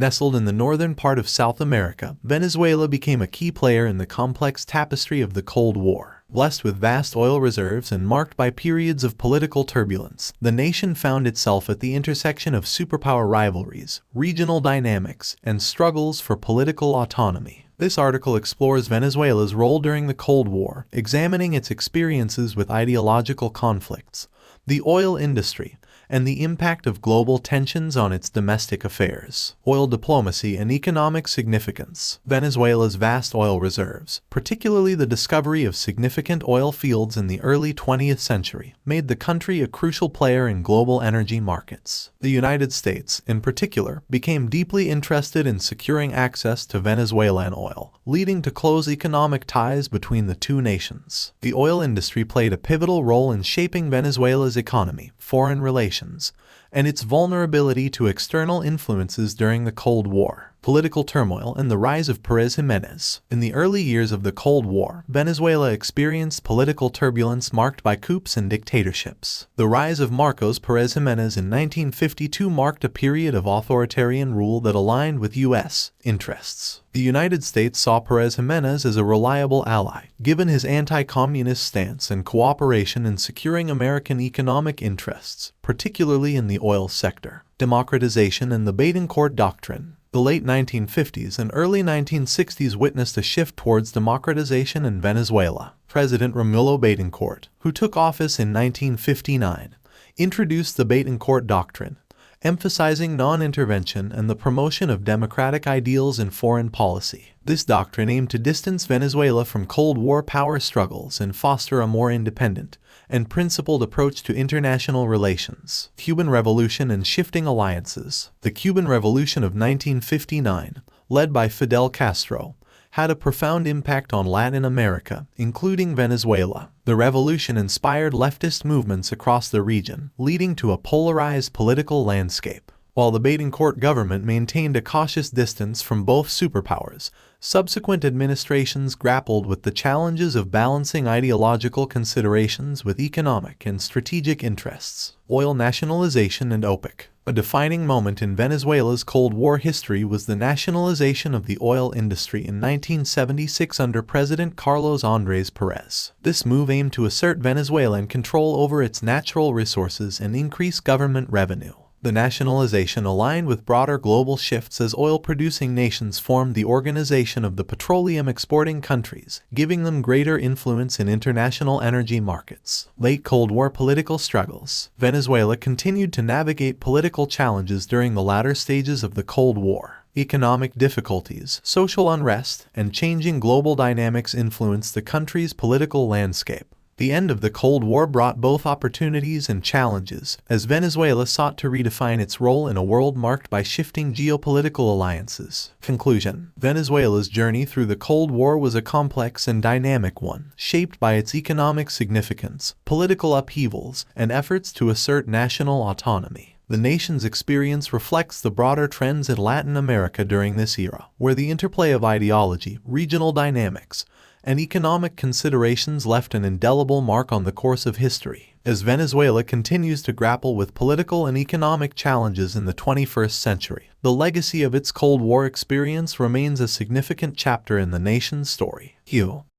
Nestled in the northern part of South America, Venezuela became a key player in the complex tapestry of the Cold War. Blessed with vast oil reserves and marked by periods of political turbulence, the nation found itself at the intersection of superpower rivalries, regional dynamics, and struggles for political autonomy. This article explores Venezuela's role during the Cold War, examining its experiences with ideological conflicts, the oil industry, and the impact of global tensions on its domestic affairs. Oil diplomacy and economic significance. Venezuela's vast oil reserves, particularly the discovery of significant oil fields in the early 20th century, made the country a crucial player in global energy markets. The United States, in particular, became deeply interested in securing access to Venezuelan oil, leading to close economic ties between the two nations. The oil industry played a pivotal role in shaping Venezuela's economy, foreign relations, and its vulnerability to external influences during the Cold War. Political turmoil and the rise of Pérez Jiménez. In the early years of the Cold War, Venezuela experienced political turbulence marked by coups and dictatorships. The rise of Marcos Pérez Jiménez in 1952 marked a period of authoritarian rule that aligned with U.S. interests. The United States saw Pérez Jiménez as a reliable ally, given his anti-communist stance and cooperation in securing American economic interests, particularly in the oil sector. Democratization and the Betancourt Doctrine. The late 1950s and early 1960s witnessed a shift towards democratization in Venezuela. President Romulo Betancourt, who took office in 1959, introduced the Betancourt Doctrine, emphasizing non-intervention and the promotion of democratic ideals in foreign policy. This doctrine aimed to distance Venezuela from Cold War power struggles and foster a more independent and principled approach to international relations. Cuban Revolution and shifting alliances. The Cuban Revolution of 1959, led by Fidel Castro, had a profound impact on Latin America, including Venezuela. The revolution inspired leftist movements across the region, leading to a polarized political landscape. While the Betancourt government maintained a cautious distance from both superpowers, subsequent administrations grappled with the challenges of balancing ideological considerations with economic and strategic interests. Oil nationalization and OPEC. A defining moment in Venezuela's Cold War history was the nationalization of the oil industry in 1976 under President Carlos Andrés Pérez. This move aimed to assert Venezuelan control over its natural resources and increase government revenue. The nationalization aligned with broader global shifts as oil-producing nations formed the Organization of the Petroleum Exporting Countries, giving them greater influence in international energy markets. Late Cold War political struggles. Venezuela continued to navigate political challenges during the latter stages of the Cold War. Economic difficulties, social unrest, and changing global dynamics influenced the country's political landscape. The end of the Cold War brought both opportunities and challenges, as Venezuela sought to redefine its role in a world marked by shifting geopolitical alliances. Conclusion. Venezuela's journey through the Cold War was a complex and dynamic one, shaped by its economic significance, political upheavals, and efforts to assert national autonomy. The nation's experience reflects the broader trends in Latin America during this era, where the interplay of ideology, regional dynamics, and economic considerations left an indelible mark on the course of history. As Venezuela continues to grapple with political and economic challenges in the 21st century, the legacy of its Cold War experience remains a significant chapter in the nation's story.